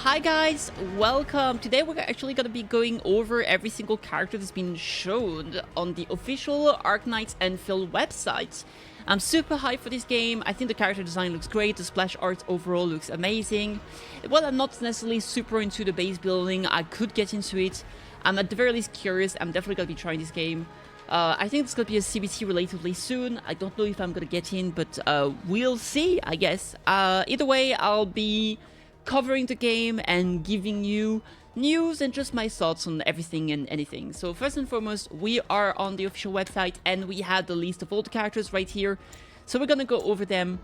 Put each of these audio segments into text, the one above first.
hi guys, welcome. Today we're actually going to be going over every single character that's been shown on the official Arknights Endfield website. I'm super hyped for this game. I think the character design looks great, the splash art overall looks amazing. While I'm not necessarily super into the base building, I could get into it. I'm at the very least curious. I'm definitely going to be trying this game. I think it's going to be a CBT relatively soon. I don't know if I'm going to get in, but we'll see, I guess. Either way, I'll be covering the game and giving you news and just my thoughts on everything and anything. So first and foremost, we are on the official website and we have the list of all the characters right here. So we're going to go over them.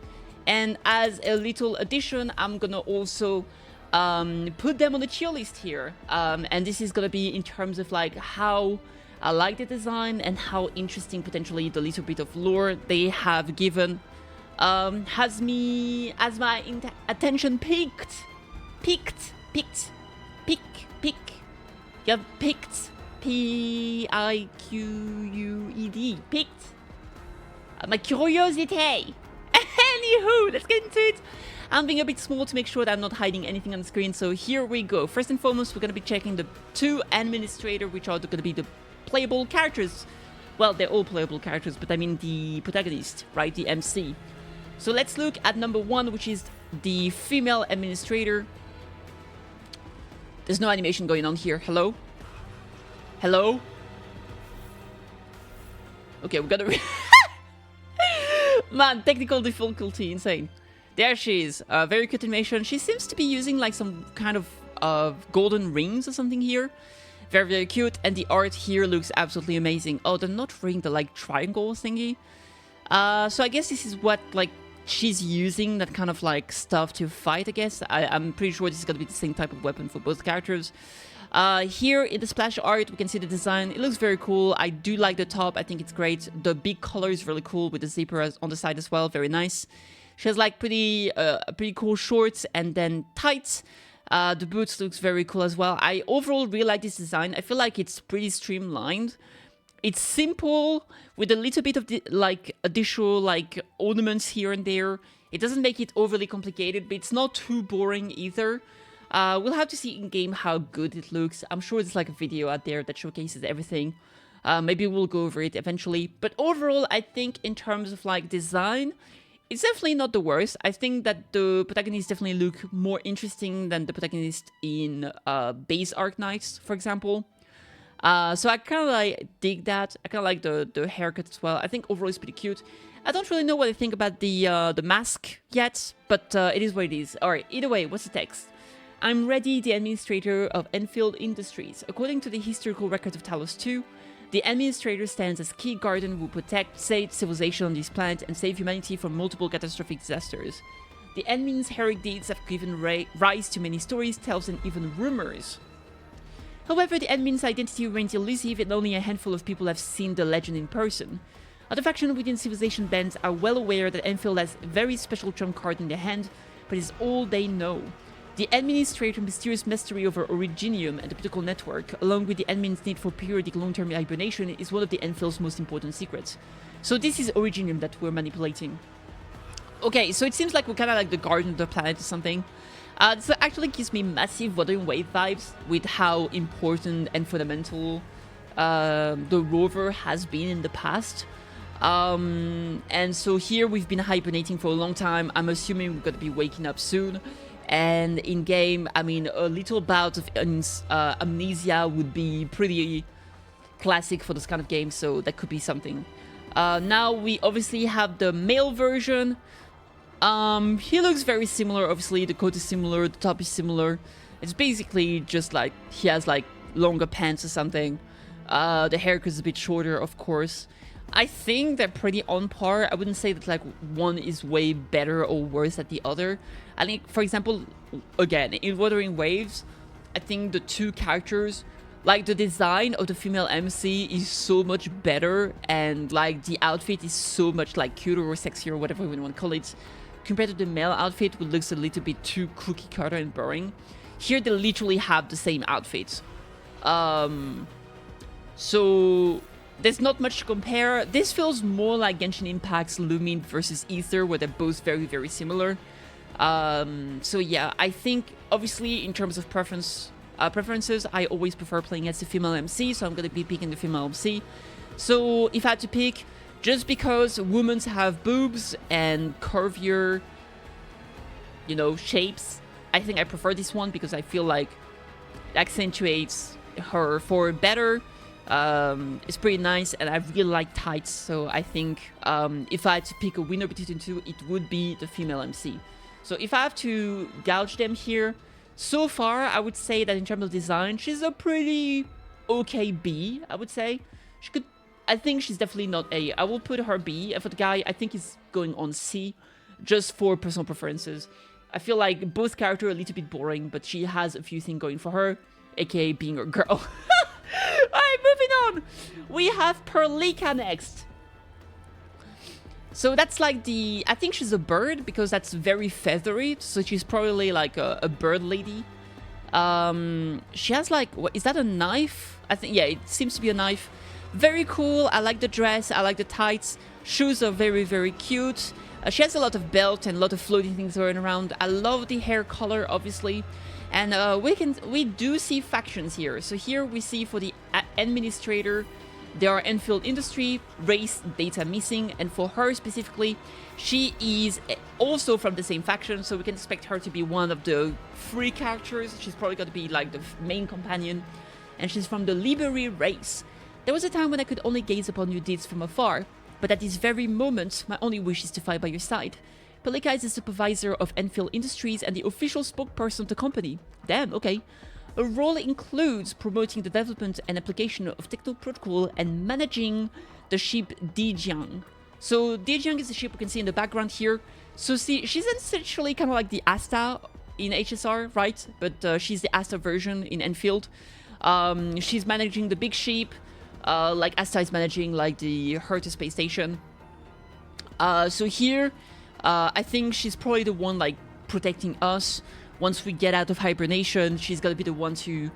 And as a little addition, I'm going to also put them on the tier list here. And this is going to be in terms of like how I like the design and how interesting potentially the little bit of lore they have given has my attention piqued. You have picked, P-I-Q-U-E-D, picked. My curiosity. Anywho, let's get into it. I'm being a bit small to make sure that I'm not hiding anything on the screen, so here we go. First and foremost, we're going to be checking the two administrators, which are going to be the playable characters. Well, they're all playable characters, but I mean the protagonist, right? The MC. So let's look at number one, which is the female administrator. There's no animation going on here. Hello? Hello? Okay, we gotta... Man, technical difficulty, insane. There she is. Very cute animation. She seems to be using like some kind of golden rings or something here. Very, very cute. And the art here looks absolutely amazing. Oh, they're not ring, the like triangle thingy. So I guess this is what like she's using, that kind of like stuff to fight, I guess. I'm pretty sure this is going to be the same type of weapon for both characters. Here in the splash art, we can see the design. It looks very cool. I do like the top. I think it's great. The big color is really cool with the zipper on the side as well. Very nice. She has like pretty cool shorts and then tights. The boots looks very cool as well. I overall really like this design. I feel like it's pretty streamlined. It's simple with a little bit of the, like additional like ornaments here and there. It doesn't make it overly complicated, but it's not too boring either. We'll have to see in game how good it looks. I'm sure there's like a video out there that showcases everything. Maybe we'll go over it eventually. But overall, I think in terms of like design, it's definitely not the worst. I think that the protagonists definitely look more interesting than the protagonist in base Arknights, for example. So I kind of like dig that. I kind of like the haircut as well. I think overall it's pretty cute. I don't really know what I think about the mask yet, but it is what it is. Alright, either way, what's the text? I'm Reddy, the administrator of Endfield Industries. According to the historical record of Talos II, the administrator stands as key guardian who will protect, save civilization on this planet and save humanity from multiple catastrophic disasters. The admin's heroic deeds have given rise to many stories, tales, and even rumors. However, the admin's identity remains elusive and only a handful of people have seen the legend in person. Other factions within civilization bands are well aware that Endfield has a very special trump card in their hand, but it's all they know. The administrator's mysterious mastery over Originium and the political network, along with the admin's need for periodic long-term hibernation, is one of the Endfield's most important secrets. So this is Originium that we're manipulating. Okay, so it seems like we're kind of like the guardian of the planet or something. This actually gives me massive Wuthering Wave vibes with how important and fundamental the rover has been in the past. And so here we've been hibernating for a long time. I'm assuming we're going to be waking up soon. And in game, I mean, a little bout of amnesia would be pretty classic for this kind of game, so that could be something. Now we obviously have the male version. He looks very similar, obviously. The coat is similar, the top is similar. It's basically just like he has like longer pants or something. The haircut is a bit shorter, of course. I think they're pretty on par. I wouldn't say that like one is way better or worse than the other. I think, for example, again, in Wuthering Waves, I think the two characters, like the design of the female MC is so much better, and like the outfit is so much like cuter or sexier or whatever we want to call it, compared to the male outfit, which looks a little bit too cookie cutter and boring. Here they literally have the same outfit. So there's not much to compare. This feels more like Genshin Impact's Lumin versus Ether, where they're both very, very similar. So yeah, I think obviously in terms of preferences, I always prefer playing as the female MC, so I'm gonna be picking the female MC. So if I had to pick, just because women have boobs and curvier, you know, shapes, I think I prefer this one because I feel like it accentuates her for better. It's pretty nice, and I really like tights, so I think if I had to pick a winner between the two, it would be the female MC. So if I have to gouge them here, so far I would say that in terms of design, she's a pretty okay B, I would say. I think she's definitely not A. I will put her B, and for the guy, I think he's going on C, just for personal preferences. I feel like both characters are a little bit boring, but she has a few things going for her, aka being a girl. Alright, moving on. We have Perlika next. So that's like I think she's a bird because that's very feathery. So she's probably like a bird lady. She has like, what is that, a knife? I think, yeah, it seems to be a knife. Very cool. I like the dress. I like the tights. Shoes are very, very cute. She has a lot of belt and a lot of floating things going around. I love the hair color, obviously. And we do see factions here. So here we see for the administrator, there are Endfield Industry, race, data missing, and for her specifically, she is also from the same faction, so we can expect her to be one of the 3 characters. She's probably going to be like the main companion, and she's from the Liberty race. There was a time when I could only gaze upon your deeds from afar, but at this very moment, my only wish is to fight by your side. Perlika is the supervisor of Endfield Industries and the official spokesperson of the company. Damn, okay. Her role includes promoting the development and application of techno protocol and managing the ship Dijiang. So Dijiang is the ship we can see in the background here. So see, she's essentially kind of like the Asta in HSR, right? But she's the Asta version in Endfield. She's managing the big ship, like Asta is managing like the Herta space station. So here, I think she's probably the one like protecting us. Once we get out of hibernation, she's gonna be the one to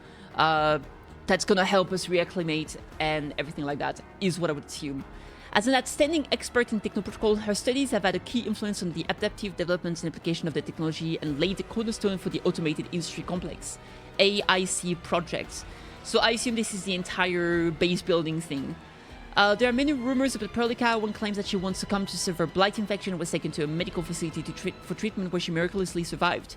that's gonna help us reacclimate and everything like that, is what I would assume. As an outstanding expert in technoprotocol, her studies have had a key influence on the adaptive development and application of the technology and laid the cornerstone for the automated industry complex, AIC projects. So I assume this is the entire base building thing. There are many rumors about Perlika. One claims that she once succumbed to severe blight infection and was taken to a medical facility for treatment where she miraculously survived.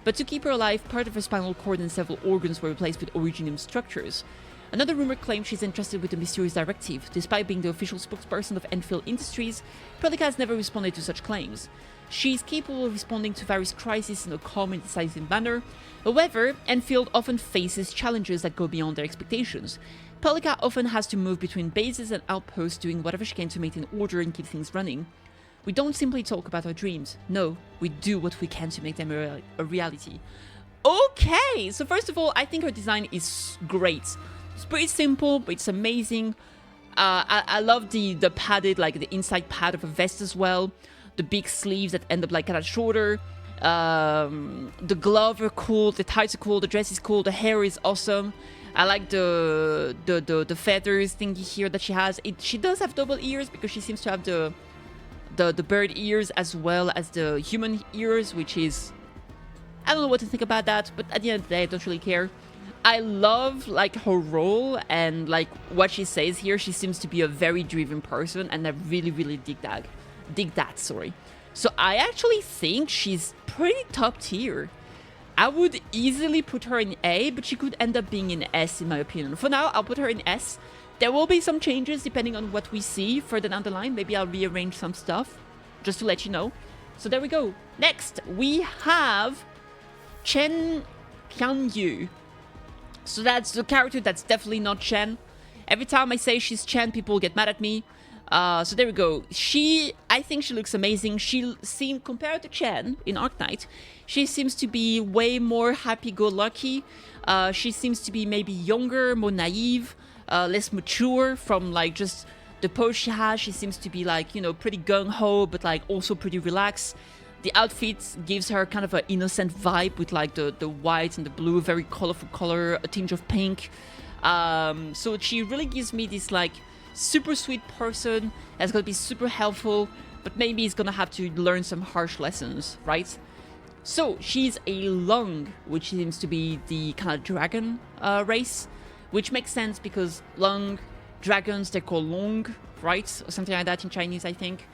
But to keep her alive, part of her spinal cord and several organs were replaced with originum structures. Another rumor claims she's entrusted with a mysterious directive. Despite being the official spokesperson of Endfield Industries, Perlika has never responded to such claims. She is capable of responding to various crises in a calm and decisive manner. However, Endfield often faces challenges that go beyond their expectations. Perlika often has to move between bases and outposts, doing whatever she can to maintain order and keep things running. We don't simply talk about our dreams. No, we do what we can to make them a reality. Okay, so first of all, I think her design is great. It's pretty simple, but it's amazing. I love the padded, like the inside pad of a vest as well. The big sleeves that end up like kind of shorter. The gloves are cool, the tights are cool, the dress is cool, the hair is awesome. I like the feathers thingy here that she has. She does have double ears because she seems to have the bird ears as well as the human ears, which is, I don't know what to think about that, but at the end of the day, I don't really care. I love like her role and like what she says here. She seems to be a very driven person, and I really, really dig that, sorry. So I actually think she's pretty top tier. I would easily put her in A, but she could end up being in S in my opinion. For now, I'll put her in S. There will be some changes depending on what we see further down the line. Maybe I'll rearrange some stuff just to let you know. So there we go. Next, we have Chen Qianyu. So that's the character that's definitely not Chen. Every time I say she's Chen, people get mad at me. So there we go. I think she looks amazing. She seems, compared to Chen in Arknights, she seems to be way more happy-go-lucky. She seems to be maybe younger, more naive, less mature from like just the pose she has. She seems to be like, you know, pretty gung-ho, but like also pretty relaxed. The outfit gives her kind of an innocent vibe with like the white and the blue, very colorful color, a tinge of pink. So she really gives me this like super sweet person that's gonna be super helpful, but maybe is gonna have to learn some harsh lessons, right? So she's a Lung, which seems to be the kind of dragon race, which makes sense because Lung, dragons, they're called Long, right? Or something like that in Chinese, I think.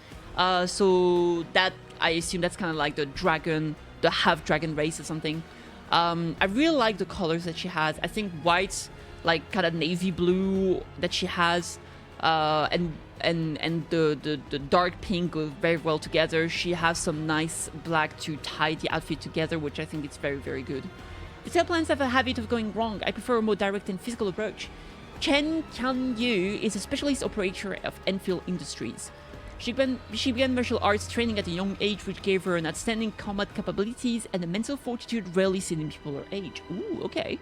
So that, I assume that's kind of like the dragon, the half dragon race or something. I really like the colors that she has. I think white, like kind of navy blue that she has, and the dark pink go very well together. She has some nice black to tie the outfit together, which I think is very, very good. The tail plans have a habit of going wrong. I prefer a more direct and physical approach. Chen Yu is a specialist operator of Endfield Industries. She began martial arts training at a young age, which gave her an outstanding combat capabilities and a mental fortitude rarely seen in people her age. Ooh, okay.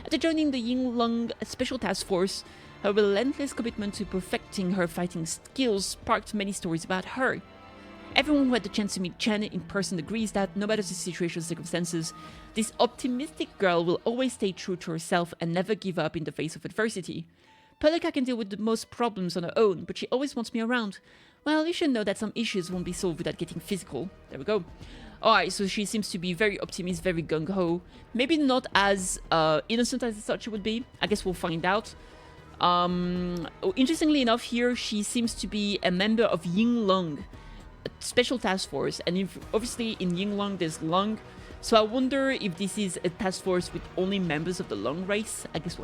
After joining the Yinglong Special Task Force, her relentless commitment to perfecting her fighting skills sparked many stories about her. Everyone who had the chance to meet Chen in person agrees that, no matter the situation or circumstances, this optimistic girl will always stay true to herself and never give up in the face of adversity. Pelika can deal with the most problems on her own, but she always wants me around. Well, you should know that some issues won't be solved without getting physical. There we go. Alright, so she seems to be very optimistic, very gung-ho. Maybe not as innocent as I thought she would be. I guess we'll find out. Interestingly enough, here she seems to be a member of Yinglong, a special task force. And obviously in Yinglong there's Lung. So I wonder if this is a task force with only members of the Lung race. I guess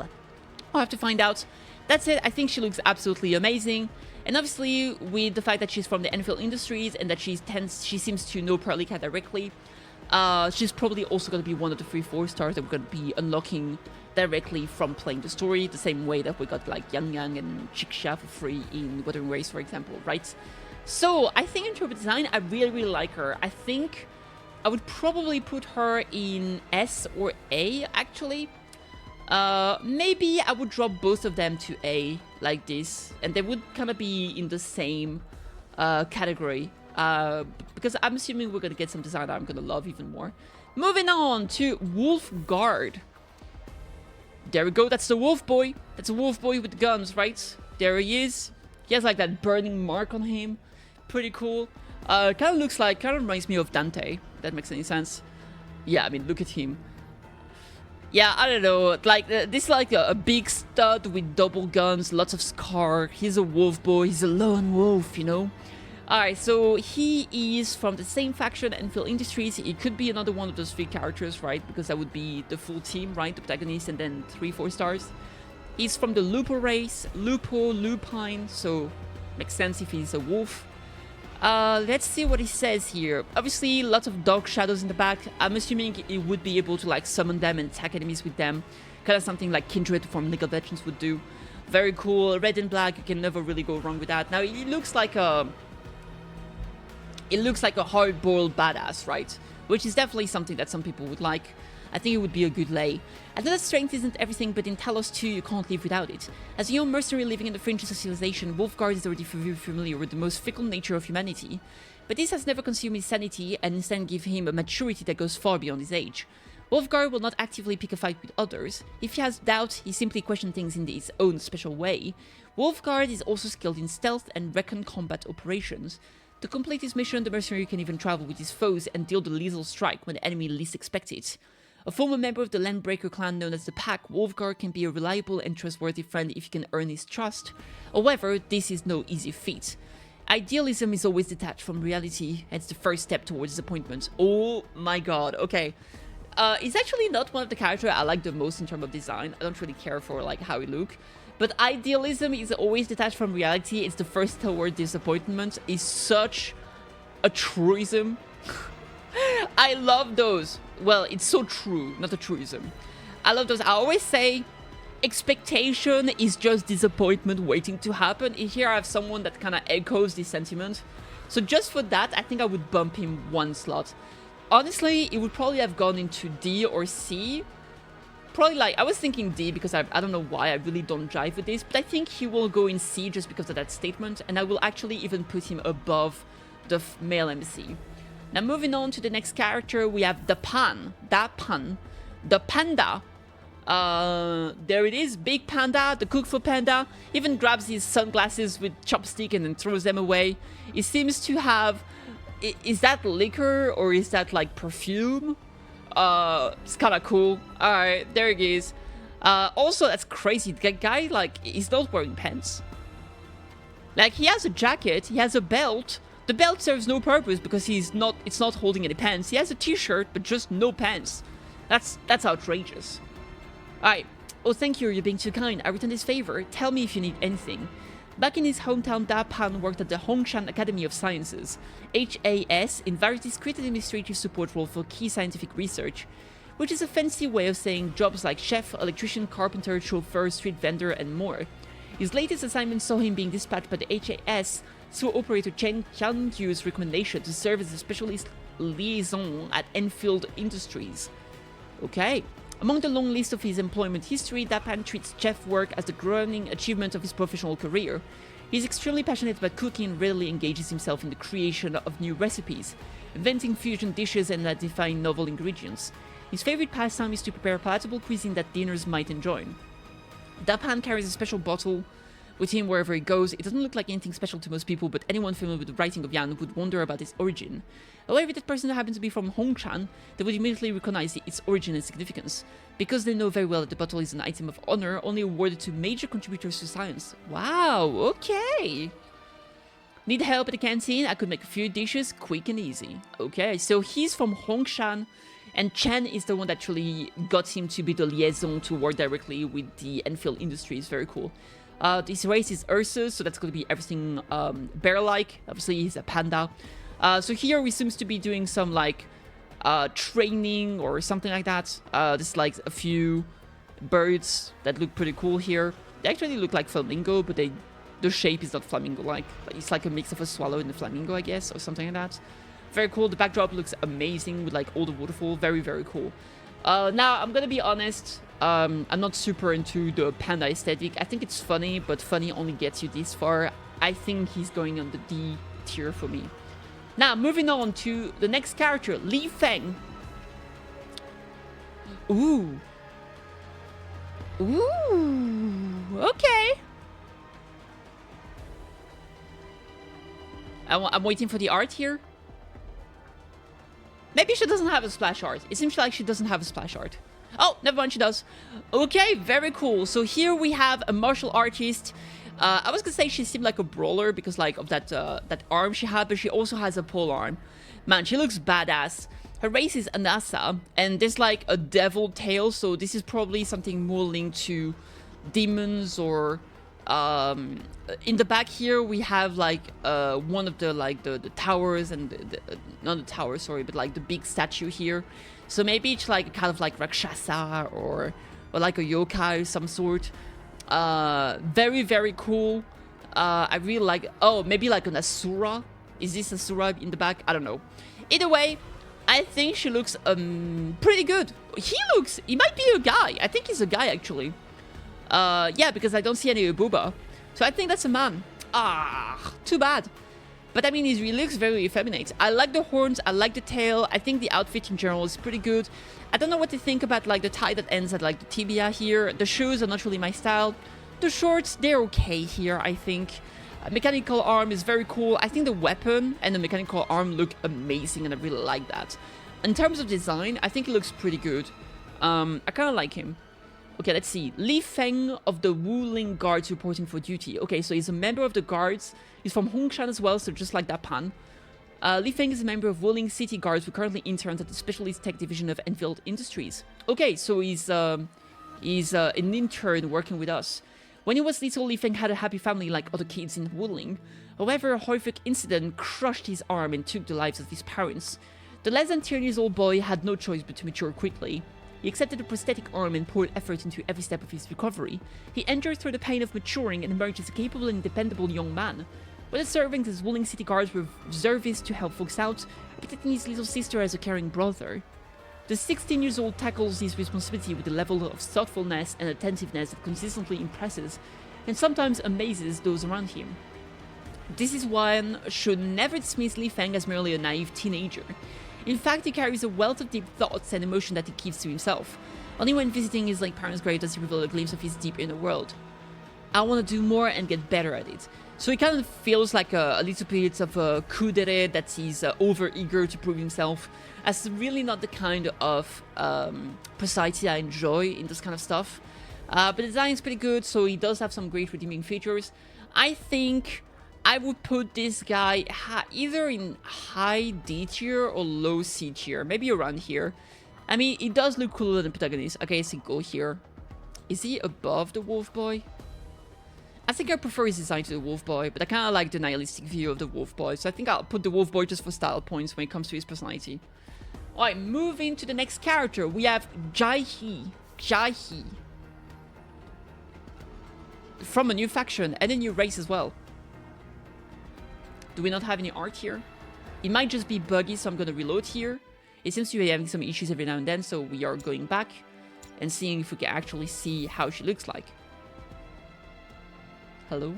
I'll have to find out. That's it. I think she looks absolutely amazing. And obviously, with the fact that she's from the Endfield Industries and that she seems to know Perlika directly, she's probably also going to be one of the 3-4 stars that we're going to be unlocking directly from playing the story, the same way that we got like Yang Yang and Chiksha for free in Wuthering Waves, for example, right? So I think in terms of design, I really, really like her. I think I would probably put her in S or A, actually. Maybe I would drop both of them to A, like this, and they would kind of be in the same category, because I'm assuming we're going to get some design that I'm going to love even more. Moving on to Wolfgard. There we go, that's the wolf boy. That's a wolf boy with guns, right? There he is. He has like that burning mark on him. Pretty cool. Kind of reminds me of Dante, if that makes any sense. Yeah, I mean, look at him. Yeah, I don't know, like, this is like a big stud with double guns, lots of scar. He's a wolf boy, he's a lone wolf, you know? Alright, so he is from the same faction, Endfield Industries. He could be another one of those 3 characters, right? Because that would be the full team, right? The protagonist and then 3-4 stars. He's from the Lupo race, Lupine, so makes sense if he's a wolf. Let's see what he says here. Obviously, lots of dark shadows in the back. I'm assuming he would be able to like summon them and attack enemies with them. Kind of something like Kindred from League of Legends would do. Very cool. Red and black, you can never really go wrong with that. Now, he looks like a hard-boiled badass, right? Which is definitely something that some people would like. I think it would be a good lay. I know that strength isn't everything, but in Talos 2, you can't live without it. As a young mercenary living in the fringes of civilization, Wolfgard is already very familiar with the most fickle nature of humanity. But this has never consumed his sanity, and instead give him a maturity that goes far beyond his age. Wolfgard will not actively pick a fight with others. If he has doubt, he simply questions things in his own special way. Wolfgard is also skilled in stealth and recon combat operations. To complete his mission, the mercenary can even travel with his foes and deal the lethal strike when the enemy least expects it. A former member of the Landbreaker clan known as the Pack, Wolfgard can be a reliable and trustworthy friend if you can earn his trust. However, this is no easy feat. Idealism is always detached from reality, and it's the first step towards disappointment. Oh my god, okay. It's actually not one of the characters I like the most in terms of design. I don't really care for like how he look. But idealism is always detached from reality. It's the first toward disappointment. Is such a truism. I love those. Well, it's so true, not a truism. I love those. I always say expectation is just disappointment waiting to happen. Here I have someone that kind of echoes this sentiment. So just for that, I think I would bump him 1 slot. Honestly, it would probably have gone into D or C. Probably like, I was thinking D because I don't know why, I really don't jive with this. But I think he will go in C just because of that statement. And I will actually even put him above the male MC. Now moving on to the next character, we have the Panda. There it is, big Panda, the cook for Panda. Even grabs his sunglasses with chopstick and then throws them away. He seems to have is that liquor or is that like perfume? It's kind of cool. All right, there it is. Also, that's crazy. The guy, like, he's not wearing pants. Like, he has a jacket, he has a belt. The belt serves no purpose because it's not holding any pants. He has a t-shirt, but just no pants. That's outrageous. Alright. Oh, thank you, you're being too kind. I return this favor. Tell me if you need anything. Back in his hometown, Da Pan worked at the Hongshan Academy of Sciences, HAS, in various discrete administrative support role for key scientific research, which is a fancy way of saying jobs like chef, electrician, carpenter, chauffeur, street vendor, and more. His latest assignment saw him being dispatched by the HAS through operator Chen Yu's recommendation to serve as a specialist liaison at Endfield Industries. Okay. Among the long list of his employment history, Dapan treats chef work as the crowning achievement of his professional career. He's extremely passionate about cooking and readily engages himself in the creation of new recipes, inventing fusion dishes and identifying novel ingredients. His favorite pastime is to prepare palatable cuisine that dinners might enjoy. Dapan carries a special bottle with him wherever he goes. It doesn't look like anything special to most people, but anyone familiar with the writing of Yan would wonder about its origin. However, if that person happens to be from Hongshan, they would immediately recognize its origin and significance, because they know very well that the bottle is an item of honor only awarded to major contributors to science. Wow, okay. Need help at the canteen? I could make a few dishes quick and easy. Okay, so he's from Hongshan, and Chen is the one that actually got him to be the liaison to work directly with the Enfield Industries. Very cool. His race is Ursus, so that's going to be everything bear-like. Obviously, he's a panda. So here he seems to be doing some, like, training or something like that. There's, like, a few birds that look pretty cool here. They actually look like flamingo, but the shape is not flamingo-like. It's like a mix of a swallow and a flamingo, I guess, or something like that. Very cool. The backdrop looks amazing with, like, all the waterfall. Very, very cool. Now, I'm gonna be honest. I'm not super into the panda aesthetic. I think it's funny, but funny only gets you this far. I think he's going on the D tier for me. Now, moving on to the next character, Li Feng. Ooh. Ooh. Okay. I'm waiting for the art here. Maybe she doesn't have a splash art. It seems like she doesn't have a splash art. Oh, never mind, she does. Okay, very cool. So here we have a martial artist. I was gonna say she seemed like a brawler because like of that that arm she had, but she also has a pole arm. Man, she looks badass. Her race is Anasa, and there's like a devil tail, so this is probably something more linked to demons or in the back here we have like one of the like the towers and not the tower, sorry, but like the big statue here. So maybe it's like kind of like rakshasa or like a yokai of some sort. Very, very cool. I really like, oh, maybe like an asura. Is this asura in the back? I don't know. Either way, I think she looks pretty good. He might be a guy. I think he's a guy actually. Yeah, because I don't see any booba. So I think that's a man. Ah, too bad. But I mean, he really looks very effeminate. I like the horns, I like the tail. I think the outfit in general is pretty good. I don't know what to think about like the tie that ends at like the tibia here. The shoes are not really my style. The shorts, they're okay here, I think. Mechanical arm is very cool. I think the weapon and the mechanical arm look amazing, and I really like that. In terms of design, I think it looks pretty good. I kind of like him. Okay, let's see. Li Feng of the Wuling Guards reporting for duty. Okay, so he's a member of the Guards. He's from Hongshan as well, so just like that Pan. Li Feng is a member of Wuling City Guards who currently interns at the Specialist Tech Division of Enfield Industries. Okay, so he's an intern working with us. When he was little, Li Feng had a happy family like other kids in Wuling. However, a horrific incident crushed his arm and took the lives of his parents. The less than 10 years old boy had no choice but to mature quickly. He accepted a prosthetic arm and poured effort into every step of his recovery. He endured through the pain of maturing and emerged as a capable and dependable young man. Whether serving as Wuling City Guards were reservists to help folks out, or protecting his little sister as a caring brother. The 16-year-old tackles his responsibility with a level of thoughtfulness and attentiveness that consistently impresses and sometimes amazes those around him. This is one should never dismiss Li Feng as merely a naive teenager. In fact, he carries a wealth of deep thoughts and emotion that he keeps to himself. Only when visiting his late parents' grave does he reveal a glimpse of his deep inner world. I want to do more and get better at it. So it kind of feels like a little bit of a kudere that he's over-eager to prove himself. That's really not the kind of personality I enjoy in this kind of stuff. But the design is pretty good, so he does have some great redeeming features. I think I would put this guy either in high D tier or low C tier. Maybe around here. I mean, he does look cooler than the protagonist. Okay, so go here. Is he above the wolf boy? I think I prefer his design to the wolf boy, but I kind of like the nihilistic view of the wolf boy. So I think I'll put the wolf boy just for style points when it comes to his personality. Alright, moving to the next character. We have Jai-He. Jai-He. From a new faction and a new race as well. Do we not have any art here? It might just be buggy, so I'm going to reload here. It seems to be having some issues every now and then, so we are going back and seeing if we can actually see how she looks like. Hello?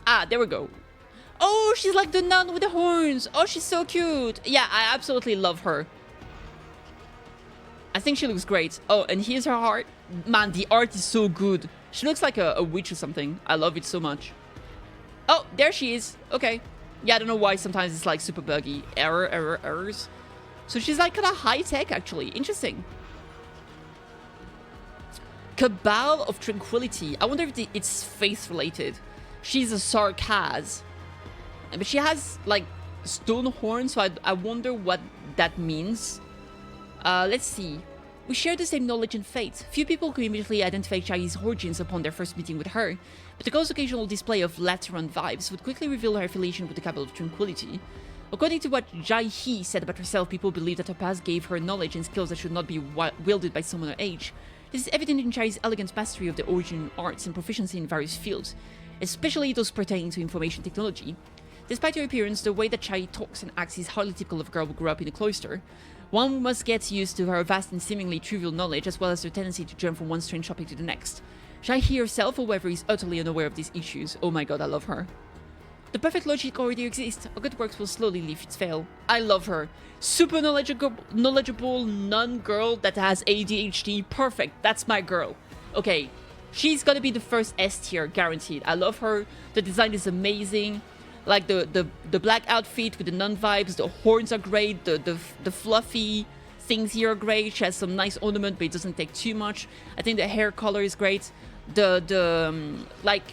Ah, there we go. Oh, she's like the nun with the horns. Oh, she's so cute. Yeah, I absolutely love her. I think she looks great. Oh, and here's her heart. Man, the art is so good. She looks like a witch or something. I love it so much. Oh, there she is. Okay. Yeah, I don't know why sometimes it's like super buggy. Errors. So she's like kind of high-tech, actually. Interesting. Cabal of Tranquility. I wonder if it's faith-related. She's a Sarkaz. But she has, like, stone horns, so I wonder what that means. Let's see. We share the same knowledge and fate. Few people could immediately identify Jai's origins upon their first meeting with her, but the girl's occasional display of Lateran vibes would quickly reveal her affiliation with the Cabal of Tranquility. According to what Jai-He said about herself, people believe that her past gave her knowledge and skills that should not be wielded by someone her age. This is evident in Jai's elegant mastery of the origin arts and proficiency in various fields, especially those pertaining to information technology. Despite her appearance, the way that Jai talks and acts is hardly typical of a girl who grew up in a cloister. One must get used to her vast and seemingly trivial knowledge, as well as her tendency to jump from one strange topic to the next. Jai-He herself, however, is utterly unaware of these issues. Oh my god, I love her. The perfect logic already exists. Her good works will slowly leave its fail. I love her. Super knowledgeable nun-girl that has ADHD. Perfect. That's my girl. Okay. She's gonna be the first S tier, guaranteed. I love her. The design is amazing. Like the black outfit with the nun vibes, the horns are great, the fluffy things here are great. She has some nice ornament, but it doesn't take too much. I think the hair color is great. The like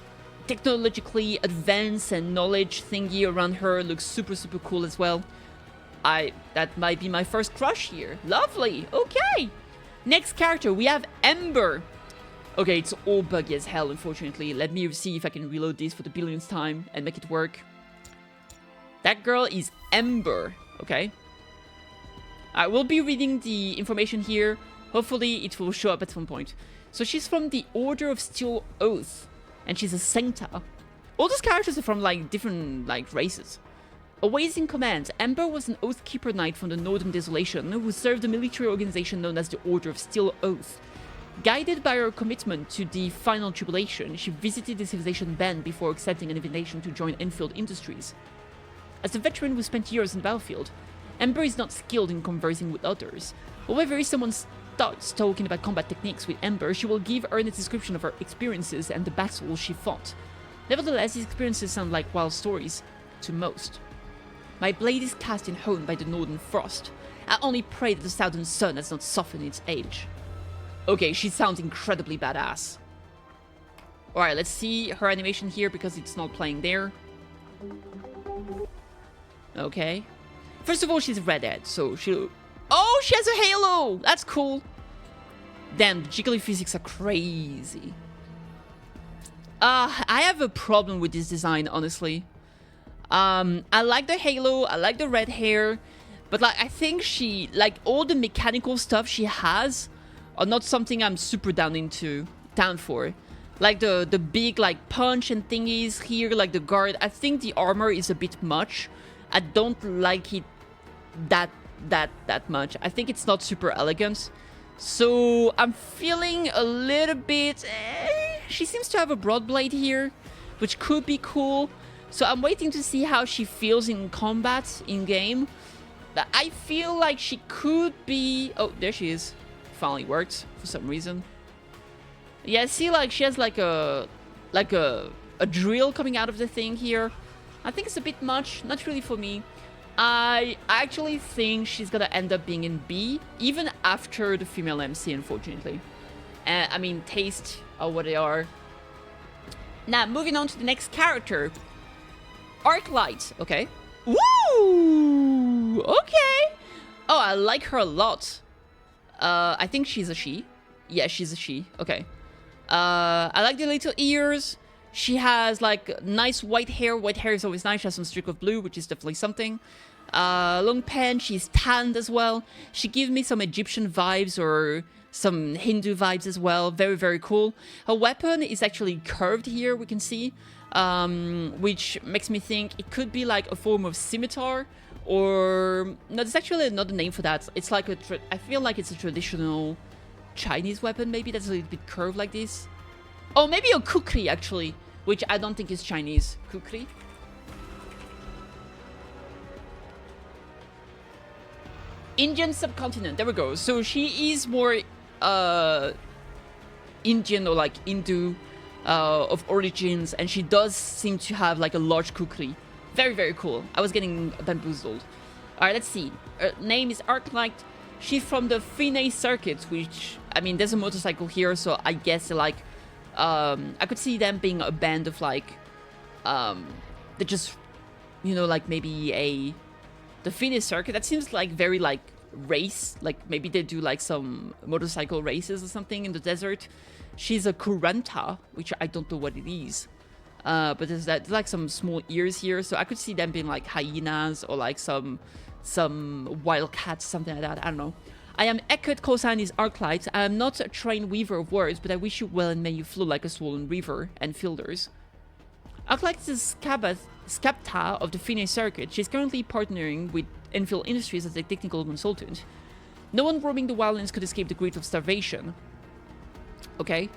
technologically advanced and knowledge thingy around her looks super cool as well. That might be my first crush here. Lovely. Okay. Next character, we have Ember. Okay, it's all buggy as hell, unfortunately. Let me see if I can reload this for the billionth time and make it work. That girl is Ember, okay? I will be reading the information here. Hopefully it will show up at some point. So she's from the Order of Steel Oath, and she's a Sancta. All those characters are from, like, different, like, races. Always in command, Ember was an Oathkeeper Knight from the Northern Desolation who served a military organization known as the Order of Steel Oath. Guided by her commitment to the Final Tribulation, she visited the civilization band before accepting an invitation to join Endfield Industries. As a veteran who spent years in the battlefield, Ember is not skilled in conversing with others. However, if someone starts talking about combat techniques with Ember, she will give earnest description of her experiences and the battles she fought. Nevertheless, these experiences sound like wild stories to most. My blade is cast in hone by the northern frost. I only pray that the southern sun has not softened its age. Okay, she sounds incredibly badass. Alright, let's see her animation here because it's not playing there. Okay. First of all, she's a redhead, so she'll... Oh, she has a halo! That's cool. Damn, the jiggly physics are crazy. I have a problem with this design, honestly. I like the halo, I like the red hair, but like I think she... Like, all the mechanical stuff she has are not something I'm super down for. Like the big like punch and thingies here, like the guard. I think the armor is a bit much. I don't like it that much. I think it's not super elegant. So I'm feeling a little bit... She seems to have a broad blade here, which could be cool. So I'm waiting to see how she feels in combat, in-game. I feel like she could be... Oh, there she is. Finally worked for some reason. Yeah, I see like she has like a drill coming out of the thing here. I think it's a bit much. Not really for me. I actually think she's gonna end up being in B, even after the female MC, unfortunately. I mean, taste or what they are. Now, moving on to the next character. Arknights, okay. Woo! Okay! Oh, I like her a lot. I think she's a she. Yeah, she's a she. Okay. I like the little ears. She has, like, nice white hair. White hair is always nice. She has some streak of blue, which is definitely something. Long pen. She's tanned as well. She gives me some Egyptian vibes or some Hindu vibes as well. Very, very cool. Her weapon is actually curved here, we can see. Which makes me think it could be, like, a form of scimitar. Or... No, there's actually another name for that. It's like a... I feel like it's a traditional Chinese weapon, maybe, that's a little bit curved like this. Oh, maybe a kukri, actually, which I don't think is Chinese. Kukri. Indian subcontinent. There we go. So she is more Indian or like Hindu of origins, and she does seem to have like a large kukri. Very, very cool. I was getting bamboozled. All right, let's see. Her name is Arknight. She's from the Finney circuit, which, I mean, there's a motorcycle here, so I guess like... I could see them being a band of like, they just, you know, like maybe the Finney circuit. That seems like very like race, like maybe they do like some motorcycle races or something in the desert. She's a Kuranta, which I don't know what it is. But there's like some small ears here, so I could see them being like hyenas or like some wildcats, something like that. I don't know. I am Eckert, cosine is Arknights. I am not a trained weaver of words, but I wish you well and may you flow like a swollen river and fielders. Arknights is Skepta of the Finney circuit. She's currently partnering with Endfield Industries as a technical consultant. No one roaming the wildlands could escape the grief of starvation. Okay.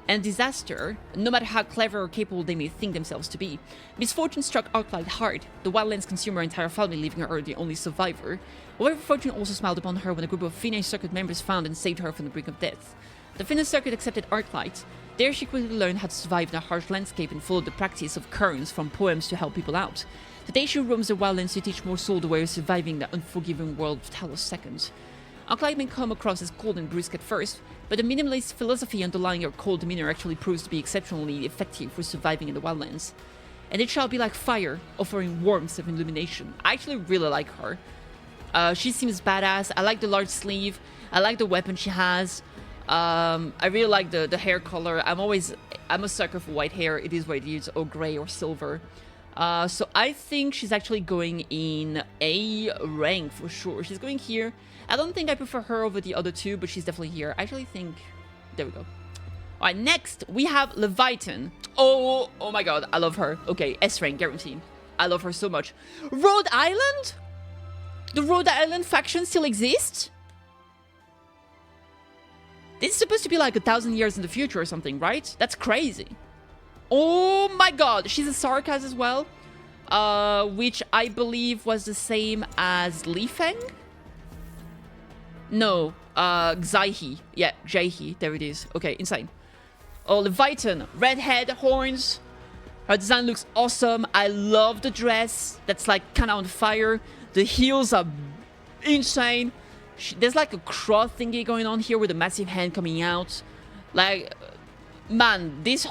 And disaster, no matter how clever or capable they may think themselves to be. Misfortune struck Arknight hard. The wildlands consumed her entire family, leaving her the only survivor. However, fortune also smiled upon her when a group of Finney Circuit members found and saved her from the brink of death. The Finney Circuit accepted Arknight. There she quickly learned how to survive in a harsh landscape and followed the practice of currents from poems to help people out. Today she roams the wildlands to teach more soul the way of surviving the unforgiving world of Talos seconds. Arknight may come across as cold and brusque at first, but the minimalist philosophy underlying her cold demeanor actually proves to be exceptionally effective for surviving in the wildlands. And it shall be like fire, offering warmth of illumination. I actually really like her. She seems badass. I like the large sleeve. I like the weapon she has. I really like the hair color. I'm a sucker for white hair. It is what it is, or gray or silver. So I think she's actually going in A rank for sure. She's going here. I don't think I prefer her over the other two, but she's definitely here. I actually think... There we go. Alright, next, we have Leviton. Oh my god, I love her. Okay, S rank, guaranteed. I love her so much. Rhode Island? The Rhode Island faction still exists? This is supposed to be like 1,000 years in the future or something, right? That's crazy. Oh my god, she's a Sarkaz as well. Which I believe was the same as Lifeng? No, Xaihi. Yeah, Jaihi. There it is. Okay, insane. Oh, Leviton. Red head, horns. Her design looks awesome. I love the dress. That's like kind of on fire. The heels are insane. There's like a cross thingy going on here with a massive hand coming out. Like, man, this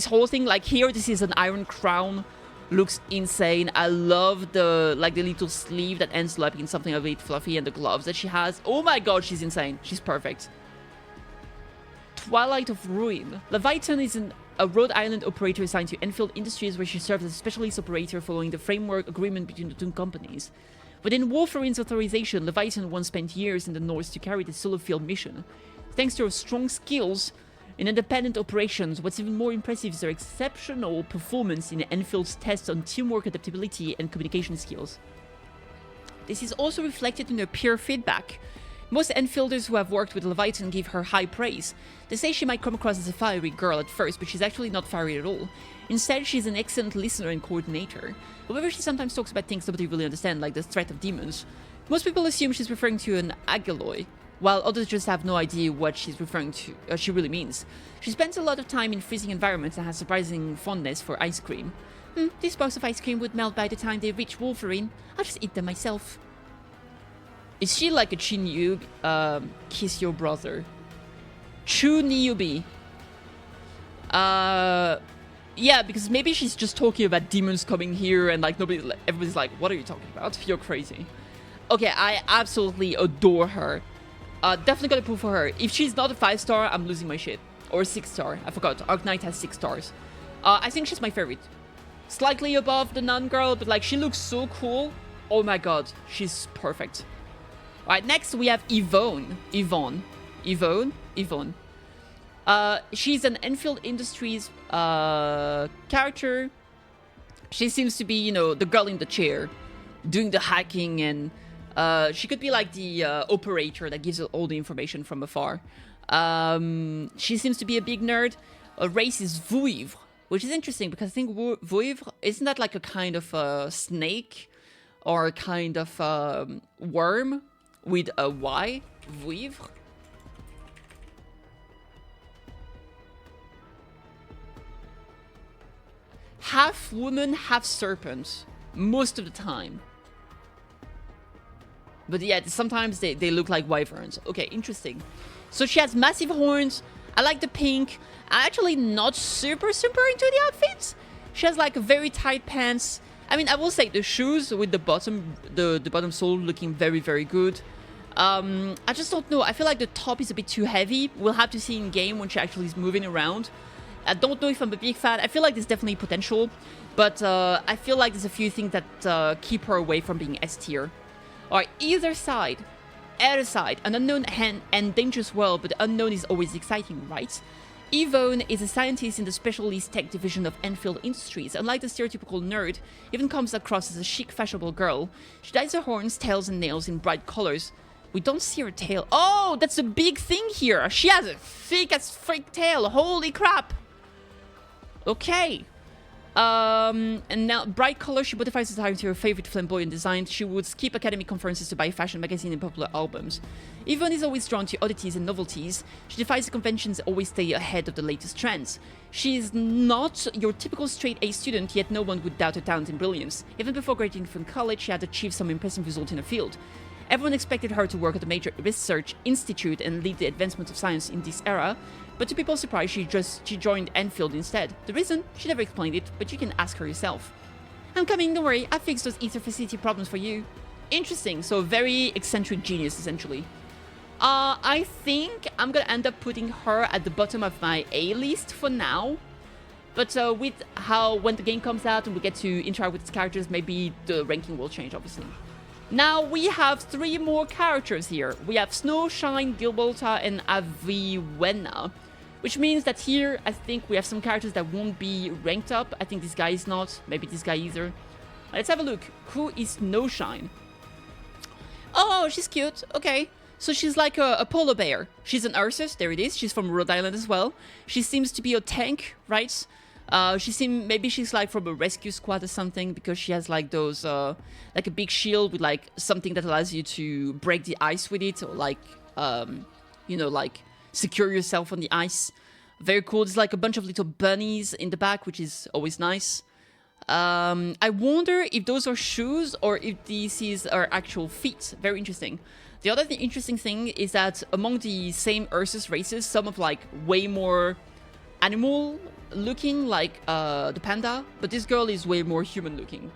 whole thing, like here, this is an iron crown. Looks insane. I love the little sleeve that ends up in something a bit fluffy and the gloves that she has. Oh my god, she's insane. She's perfect. Twilight of Ruin. Leviton is a Rhode Island operator assigned to Endfield Industries, where she serves as a specialist operator following the framework agreement between the two companies. Within Wolfgaard's authorization, Leviton once spent years in the north to carry the solo field mission. Thanks to her strong skills in independent operations, what's even more impressive is her exceptional performance in Enfield's tests on teamwork, adaptability, and communication skills. This is also reflected in her peer feedback. Most Enfielders who have worked with Leviton give her high praise. They say she might come across as a fiery girl at first, but she's actually not fiery at all. Instead, she's an excellent listener and coordinator. However, she sometimes talks about things nobody really understands, like the threat of demons. Most people assume she's referring to an agaloy, while others just have no idea what she's referring to, she really means. She spends a lot of time in freezing environments and has surprising fondness for ice cream. These box of ice cream would melt by the time they reach Wolverine. I'll just eat them myself. Is she like a Chinyubi? Kiss your brother. Chuniubi. Yeah, because maybe she's just talking about demons coming here and like everybody's like, what are you talking about? You're crazy. Okay, I absolutely adore her. Definitely gonna pull for her. If she's not a 5-star, I'm losing my shit. Or 6-star. I forgot. Arknight has 6 stars. I think she's my favorite. Slightly above the nun girl, but like she looks so cool. Oh my god, she's perfect. Alright, next we have Yvonne. She's an Enfield Industries character. She seems to be, you know, the girl in the chair, doing the hacking, and she could be like the operator that gives all the information from afar. She seems to be a big nerd. Her race is Vouivre, which is interesting because I think Vouivre, isn't that like a kind of snake or a kind of worm with a Y? Vouivre? Half woman, half serpent, most of the time. But yeah, sometimes they look like wyverns. Okay, interesting. So she has massive horns. I like the pink. I'm actually not super into the outfits. She has like a very tight pants. I mean, I will say the shoes with the bottom sole looking very good. I just don't know. I feel like the top is a bit too heavy. We'll have to see in game when she actually is moving around. I don't know if I'm a big fan. I feel like there's definitely potential, but I feel like there's a few things that keep her away from being S tier. Alright, either side, an unknown and dangerous world, but the unknown is always exciting, right? Yvonne is a scientist in the specialist tech division of Enfield Industries. Unlike the stereotypical nerd, Yvonne comes across as a chic, fashionable girl. She dyes her horns, tails, and nails in bright colors. We don't see her tail. Oh, that's a big thing here. She has a thick as freak tail. Holy crap. Okay. And now, bright color, she modifies the time to her favorite flamboyant design. She would skip academic conferences to buy fashion magazine and popular albums. Yvonne is always drawn to oddities and novelties. She defies the conventions and always stay ahead of the latest trends. She is not your typical straight A student, yet no one would doubt her talent and brilliance. Even before graduating from college, she had achieved some impressive results in her field. Everyone expected her to work at a major research institute and lead the advancement of science in this era, but to people's surprise, she joined Endfield instead. The reason? She never explained it, but you can ask her yourself. I'm coming, don't worry, I fixed those ether facility problems for you. Interesting, so very eccentric genius, essentially. I think I'm gonna end up putting her at the bottom of my A list for now. But with how, when the game comes out and we get to interact with its characters, maybe the ranking will change, obviously. Now we have 3 more characters here. We have Snowshine, Gilberta, and Ahri, which means that here I think we have some characters that won't be ranked up. I think this guy is not, maybe this guy either. Let's have a look. Who is Snowshine? Oh, she's cute. Okay. So she's like a polar bear. She's an Ursus. There it is. She's from Rhode Island as well. She seems to be a tank, right? Maybe she's like from a rescue squad or something, because she has like those, like a big shield with like something that allows you to break the ice with it, or like, you know, like secure yourself on the ice. Very cool. There's like a bunch of little bunnies in the back, which is always nice. I wonder if those are shoes or if these are actual feet. Very interesting. The other interesting thing is that among the same Ursus races, some of like way more animal looking, like the panda, but this girl is way more human looking.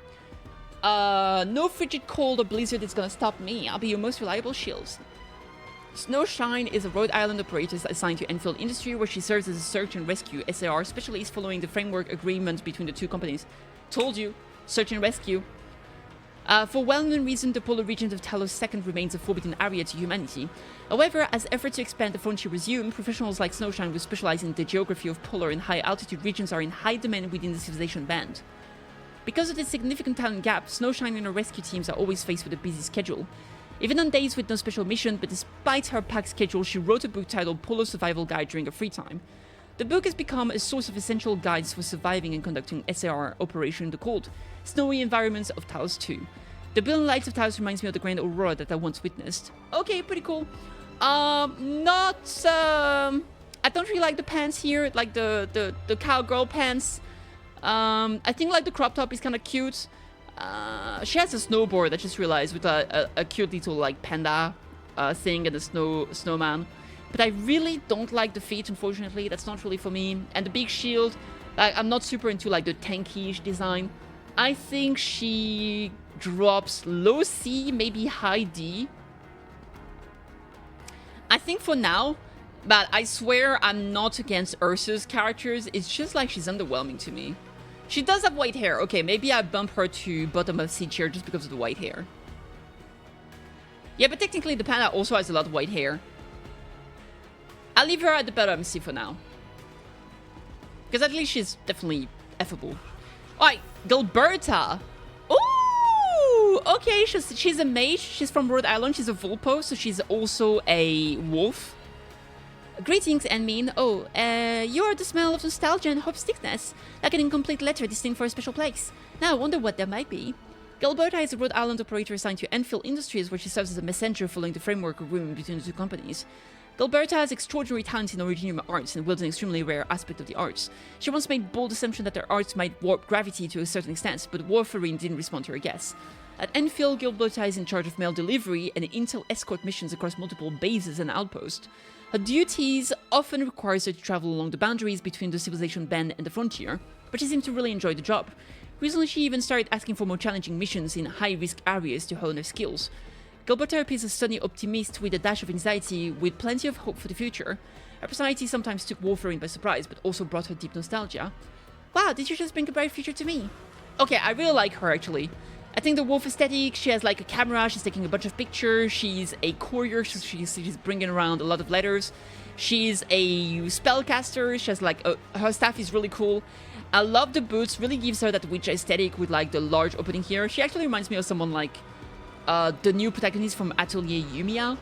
No frigid cold or blizzard is gonna stop me. I'll be your most reliable shield. Snowshine is a Rhode Island operator assigned to Enfield Industry, where she serves as a search and rescue SAR specialist following the framework agreement between the two companies. Told you, search and rescue. For well-known reason, the polar region of Talos II remains a forbidden area to humanity. However, as efforts to expand the frontier resume, professionals like Snowshine who specialize in the geography of polar and high-altitude regions are in high demand within the civilization band. Because of this significant talent gap, Snowshine and her rescue teams are always faced with a busy schedule. Even on days with no special mission, but despite her packed schedule, she wrote a book titled Polo Survival Guide during her free time. The book has become a source of essential guides for surviving and conducting SAR Operation the Cold, snowy environments of Taos 2. The brilliant lights of Taos reminds me of the grand aurora that I once witnessed. Okay, pretty cool. I don't really like the pants here, like the cowgirl pants. I think like the crop top is kind of cute. She has a snowboard, I just realized, with a cute little like panda thing and a snowman. But I really don't like the feet, unfortunately. That's not really for me. And the big shield, I'm not super into like the tanky-ish design. I think she drops low C, maybe high D. I think for now, but I swear I'm not against Ursa's characters. It's just like she's underwhelming to me. She does have white hair. Okay, maybe I bump her to bottom of C tier just because of the white hair. Yeah, but technically the panda also has a lot of white hair. I'll leave her at the bottom C for now. Because at least she's definitely effable. Alright, Gilberta. Ooh! Okay, she's a mage. She's from Rhode Island. She's a Vulpo, so she's also a wolf. Greetings, Enmin. Oh, you're the smell of nostalgia and homesickness, like an incomplete letter destined for a special place. Now I wonder what that might be. Gilberta is a Rhode Island operator assigned to Endfield Industries, where she serves as a messenger following the framework agreement between the two companies. Gilberta has extraordinary talent in original arts and wields an extremely rare aspect of the arts. She once made bold assumption that their arts might warp gravity to a certain extent, but Warfarine didn't respond to her guess. At Enfield, Gilberta is in charge of mail delivery and intel escort missions across multiple bases and outposts. Her duties often requires her to travel along the boundaries between the civilization band and the frontier, but she seems to really enjoy the job. Recently, she even started asking for more challenging missions in high-risk areas to hone her skills. Gilberta appears a sunny optimist with a dash of anxiety, with plenty of hope for the future. Her personality sometimes took Warfarine by surprise, but also brought her deep nostalgia. Wow, did you just bring a bright future to me? Okay, I really like her, actually. I think the wolf aesthetic, she has like a camera, she's taking a bunch of pictures, she's a courier, she's bringing around a lot of letters. She's a spellcaster, she has like, her staff is really cool. I love the boots, really gives her that witch aesthetic with like the large opening here. She actually reminds me of someone like the new protagonist from Atelier Yumiya.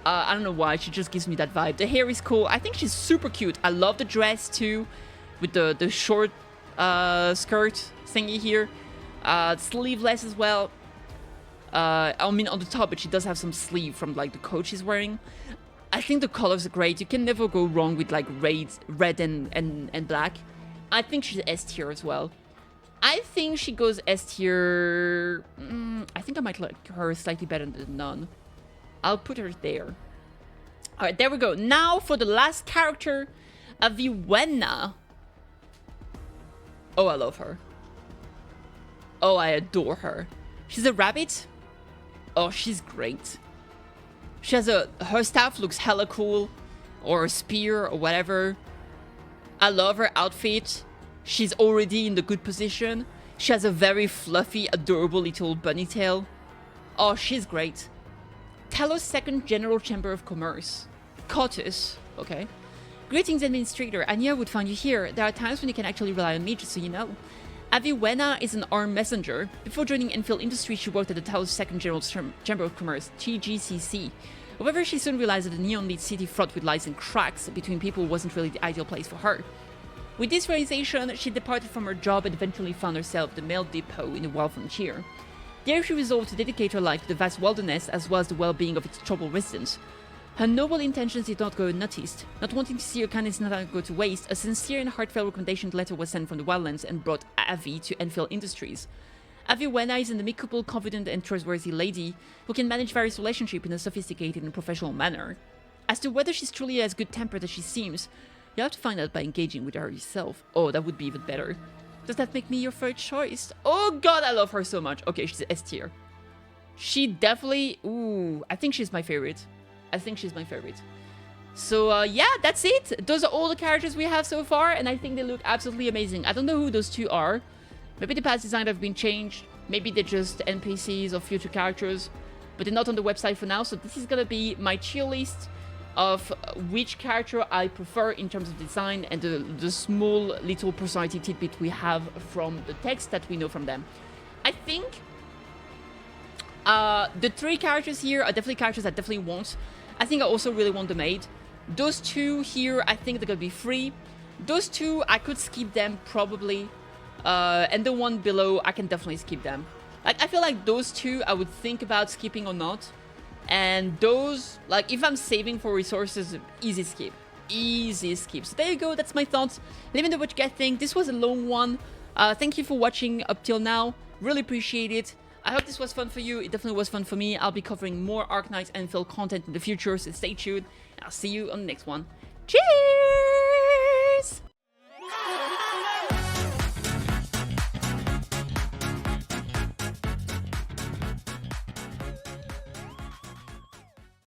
I don't know why, she just gives me that vibe. The hair is cool, I think she's super cute. I love the dress too, with the short skirt thingy here. Sleeveless as well. I mean on the top, but she does have some sleeve from like the coat she's wearing. I think the colors are great. You can never go wrong with like red and black. I think she's S tier as well. I think she goes S tier. I think I might like her slightly better than none. I'll put her there. Alright, there we go. Now for the last character, Aviwena. Oh, I love her. Oh, I adore her. She's a rabbit. Oh, she's great. She has her staff looks hella cool. Or a spear or whatever. I love her outfit. She's already in the good position. She has a very fluffy, adorable little bunny tail. Oh, she's great. Talos 2nd General Chamber of Commerce. Cotus. Okay. Greetings, Administrator. I knew I would find you here. There are times when you can actually rely on me, just so you know. Aviwena is an armed messenger. Before joining Enfield Industries, she worked at the Talos 2nd General Chamber of Commerce, TGCC. However, she soon realized that the neon-lit city fraught with lies and cracks between people wasn't really the ideal place for her. With this realization, she departed from her job and eventually found herself at the mail depot in the wild frontier. There she resolved to dedicate her life to the vast wilderness as well as the well-being of its troubled residents. Her noble intentions did not go unnoticed. Not wanting to see her kindness not go to waste, a sincere and heartfelt recommendation letter was sent from the wildlands and brought Avi to Enfield Industries. Aviwena is an amicable, confident and trustworthy lady who can manage various relationships in a sophisticated and professional manner. As to whether she's truly as good-tempered as she seems, you have to find out by engaging with her yourself. Oh, that would be even better. Does that make me your third choice? Oh god, I love her so much. Okay, she's S tier. She definitely... Ooh, I think she's my favorite. I think she's my favorite. So, yeah, that's it. Those are all the characters we have so far, and I think they look absolutely amazing. I don't know who those two are. Maybe the past design have been changed. Maybe they're just NPCs or future characters. But they're not on the website for now, so this is gonna be my tier list of which character I prefer in terms of design and the small little personality tidbit we have from the text that we know from them. I think The 3 characters here are definitely characters I definitely want. I think I also really want the maid. Those 2 here, I think they're gonna be free. Those 2, I could skip them probably. And the one below, I can definitely skip them. Like, I feel like those 2, I would think about skipping or not. And those, like, if I'm saving for resources, easy skip. Easy skip. So there you go, that's my thoughts. Let me know what you guys think. This was a long one. Thank you for watching up till now. Really appreciate it. I hope this was fun for you. It definitely was fun for me. I'll be covering more Arknights and Endfield content in the future, so stay tuned. I'll see you on the next one. Cheers!